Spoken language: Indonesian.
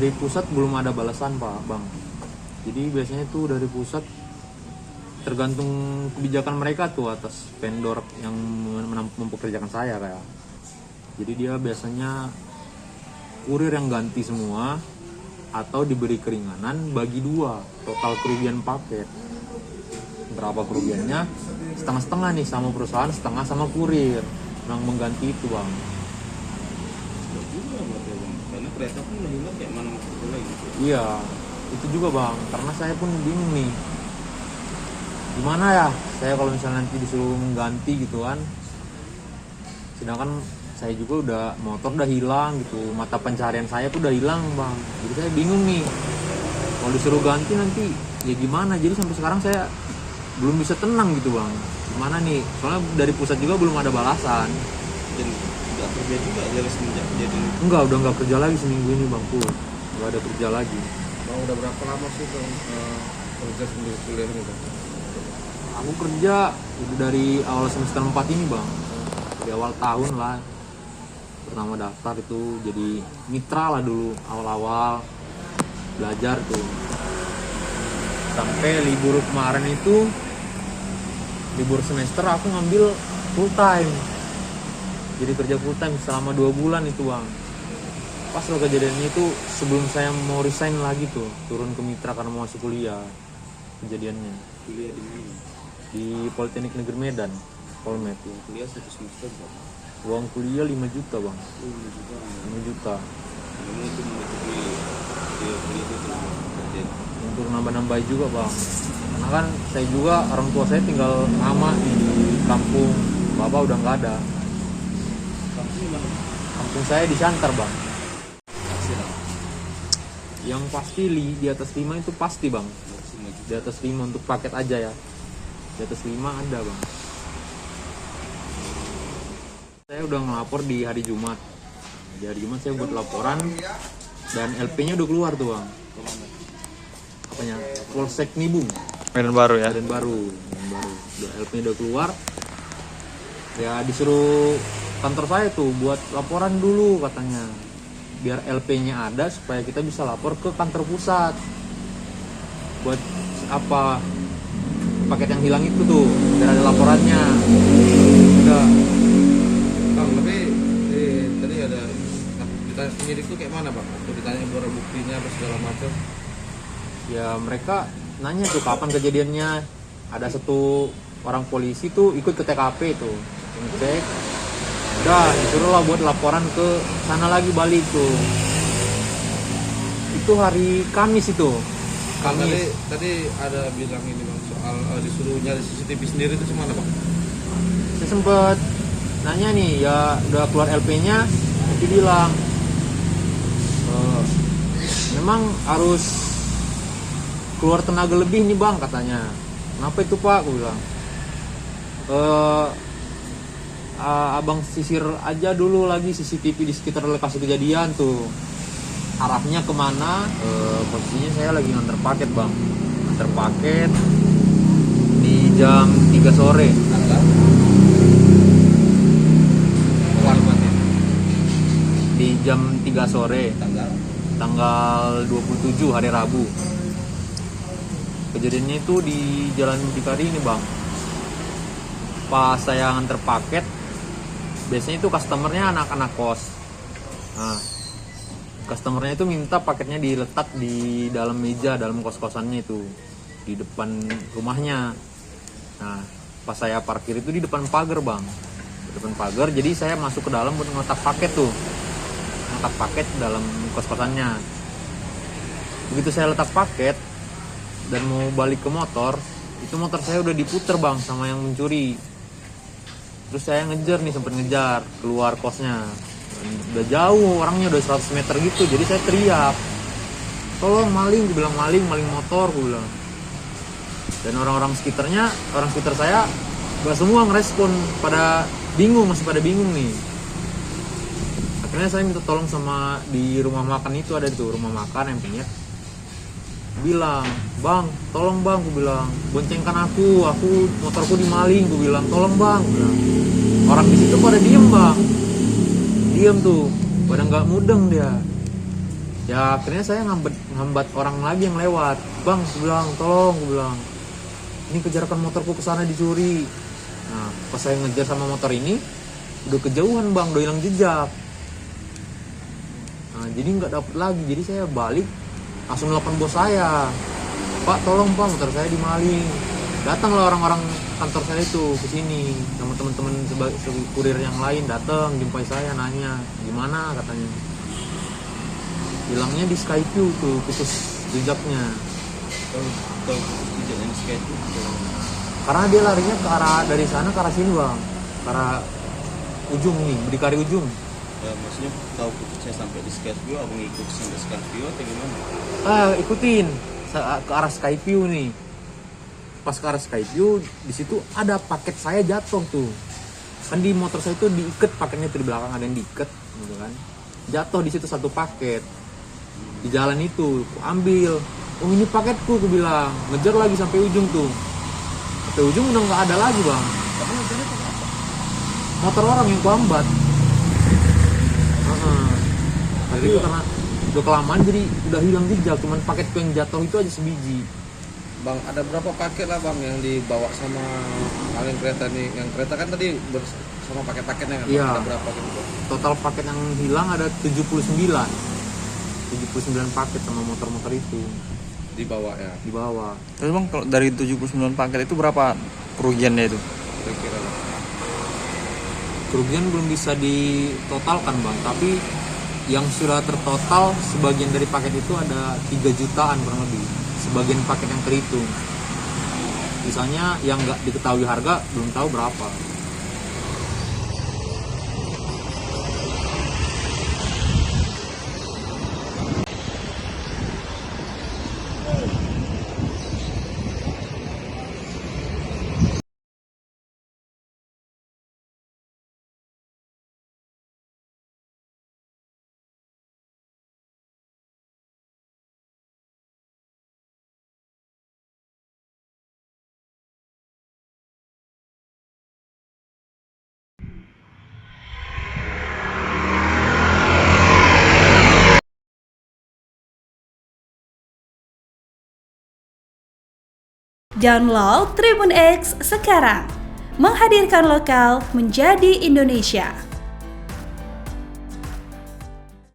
dari pusat belum ada balasan Pak Bang. Jadi biasanya tuh dari pusat tergantung kebijakan mereka tuh atas vendor yang mempekerjakan saya kayak. Jadi dia biasanya kurir yang ganti semua atau diberi keringanan bagi dua total kerugian paket. Berapa kerugiannya? Setengah-setengah nih sama perusahaan, setengah sama kurir yang mengganti itu Bang. Karena kereta pun hilang kayak mana lagi. Iya, itu juga Bang, karena saya pun bingung nih. Gimana ya saya kalau misalnya nanti disuruh mengganti gitu kan. Sedangkan saya juga udah motor udah hilang gitu, mata pencarian saya tuh udah hilang Bang. Jadi saya bingung nih. Kalau disuruh ganti nanti ya gimana? Jadi sampai sekarang saya belum bisa tenang gitu Bang. Gimana nih? Soalnya dari pusat juga belum ada balasan. Dan nggak kerja juga dari semenjak kejadian itu. Enggak, udah nggak kerja lagi seminggu ini Bang. Nggak ada kerja lagi. Bang, udah berapa lama sih Bang kerja sendiri kuliah ini Bang? Aku kerja udah dari awal semester 4 ini Bang. Di awal tahun lah. Pertama daftar itu jadi mitra lah dulu awal-awal belajar tuh. Sampai libur kemarin itu, libur semester aku ngambil full time. Jadi kerja full time selama 2 bulan itu Bang. Pas lo kejadiannya itu sebelum saya mau resign lagi tuh, turun ke mitra karena mau masuk kuliah. Kejadiannya Kuliah di mana? di Politeknik Negeri Medan, Polmed ya. Kuliah 1 semester berapa? Uang kuliah 5 juta Bang. 5 juta. 5 juta. Kamu itu menutupi kuliah itu kerja. Untuk nambah-nambah juga Bang. Karena kan saya juga orang tua saya tinggal lama di kampung. Bapak udah nggak ada. Kamu di mana? Kampung saya di Siantar Bang. Hasil apa? Yang pasti di atas 5 itu pasti Bang. 5 juta. Di atas 5 untuk paket aja ya. Di atas 5 ada Bang. Saya udah ngelapor di hari Jumat. Di hari Jumat saya buat laporan dan LP-nya udah keluar tuh Bang. Kemana? Apanya? Polsek Nibung. Medan Baru ya? Medan Baru. Udah LP-nya udah keluar. Ya disuruh kantor saya tuh buat laporan dulu katanya. Biar LP-nya ada supaya kita bisa lapor ke kantor pusat. Buat apa? Paket yang hilang itu tuh, biar ada laporannya. Udah. Bang, tapi tadi ada ditanya penyidik tuh kayak mana Bang? Waktu ditanya barang buktinya apa segala macam. Ya mereka nanya tuh kapan kejadiannya. Ada satu orang polisi tuh ikut ke TKP tuh, ngecek. Udah disuruh lah buat laporan ke sana lagi balik tuh. Itu hari Kamis itu. Bang, Kamis. tadi ada bilang ini Bang soal disuruh nyari CCTV sendiri itu gimana Bang? Saya sempet nanya nih, ya udah keluar LP-nya, nanti bilang memang harus keluar tenaga lebih nih Bang katanya. Kenapa itu Pak? Aku bilang abang sisir aja dulu lagi CCTV di sekitar lokasi kejadian tuh. Arahnya kemana? Posisinya saya lagi nganter paket Bang. Nganter paket di jam 3 sore. Tanggal? Di jam 3 sore. Tanggal 27 hari Rabu. Kejadiannya itu di Jalan Bidikari ini Bang. Pas saya nganter paket, biasanya itu customernya anak-anak kos. Nah, customernya itu minta paketnya diletak di dalam meja, dalam kos-kosannya itu, di depan rumahnya. Nah, pas saya parkir itu di depan pagar Bang. Di depan pagar, jadi saya masuk ke dalam buat ngeletak paket tuh. Ngeletak paket dalam kos-kosannya. Begitu saya letak paket dan mau balik ke motor, itu motor saya udah diputer Bang sama yang mencuri. Terus saya ngejar nih, sempet ngejar keluar kosnya. Udah jauh, orangnya udah 100 meter gitu. Jadi saya teriak, tolong maling, gue bilang maling motor, gue bilang. Dan orang sekitar saya gak semua ngerespon, pada bingung, masih pada bingung nih. Akhirnya saya minta tolong sama di rumah makan itu, ada tuh rumah makan yang punya. Bilang, bang, tolong bang, gue bilang, boncengkan aku motorku dimaling, gue bilang, tolong bang, gue bilang. Orang di situ pada diem Bang, diem tuh, pada nggak mudeng dia. Ya akhirnya saya ngambat orang lagi yang lewat. Bang, aku bilang, tolong, aku bilang, ini kejarkan motorku ke sana dicuri. Nah, pas saya ngejar sama motor ini, udah kejauhan bang, udah hilang jejak. Nah, jadi nggak dapet lagi. Jadi saya balik, langsung nelfon bos saya. Pak, tolong pak, motor saya dimaling. Datanglah orang-orang kantor saya itu ke sini sama teman-teman sebagai kurir yang lain, datang jumpai saya, nanya gimana, katanya hilangnya di Skyview tuh, putus jejaknya. Kalau tidak yang skate itu Karena dia larinya ke arah dari sana ke arah sini bang, ke arah ujung nih, berdikari ujung. maksudnya tahu putusnya sampai di Skyview, abang ikut sampai Skyview atau gimana? Ikutin ke arah Skyview nih. Pas ke arah Skyview, di situ ada paket saya jatuh tuh. Kan di motor saya itu diikat paketnya tuh, di belakang ada yang diikat gitu kan. Jatuh di situ satu paket. Di jalan itu, aku ambil. Oh ini paketku, aku bilang. Ngejar lagi sampai ujung tuh. Sampai ujung udah nggak ada lagi bang. Tapi motornya pakai apa? Motor orang yang kuambat. Jadi itu karena udah kelamaan jadi udah hilang jejak. Cuman paketku yang jatuh itu aja sebiji. Bang, ada berapa paket lah bang yang dibawa sama maling kereta nih? Yang kereta kan tadi sama paket-paketnya kan? Iya. Ada berapa gitu bang? Total paket yang hilang ada 79 paket sama motor-motor itu Dibawa ya? dibawa. Terus bang, kalau dari 79 paket itu berapa kerugiannya itu? Kira-kira lah. Kerugian belum bisa ditotalkan bang, tapi yang sudah tertotal sebagian dari paket itu ada 3 jutaan kurang lebih. Sebagian paket yang terhitung. Misalnya yang nggak diketahui harga belum tahu berapa. Download Tribun X sekarang, menghadirkan lokal menjadi Indonesia.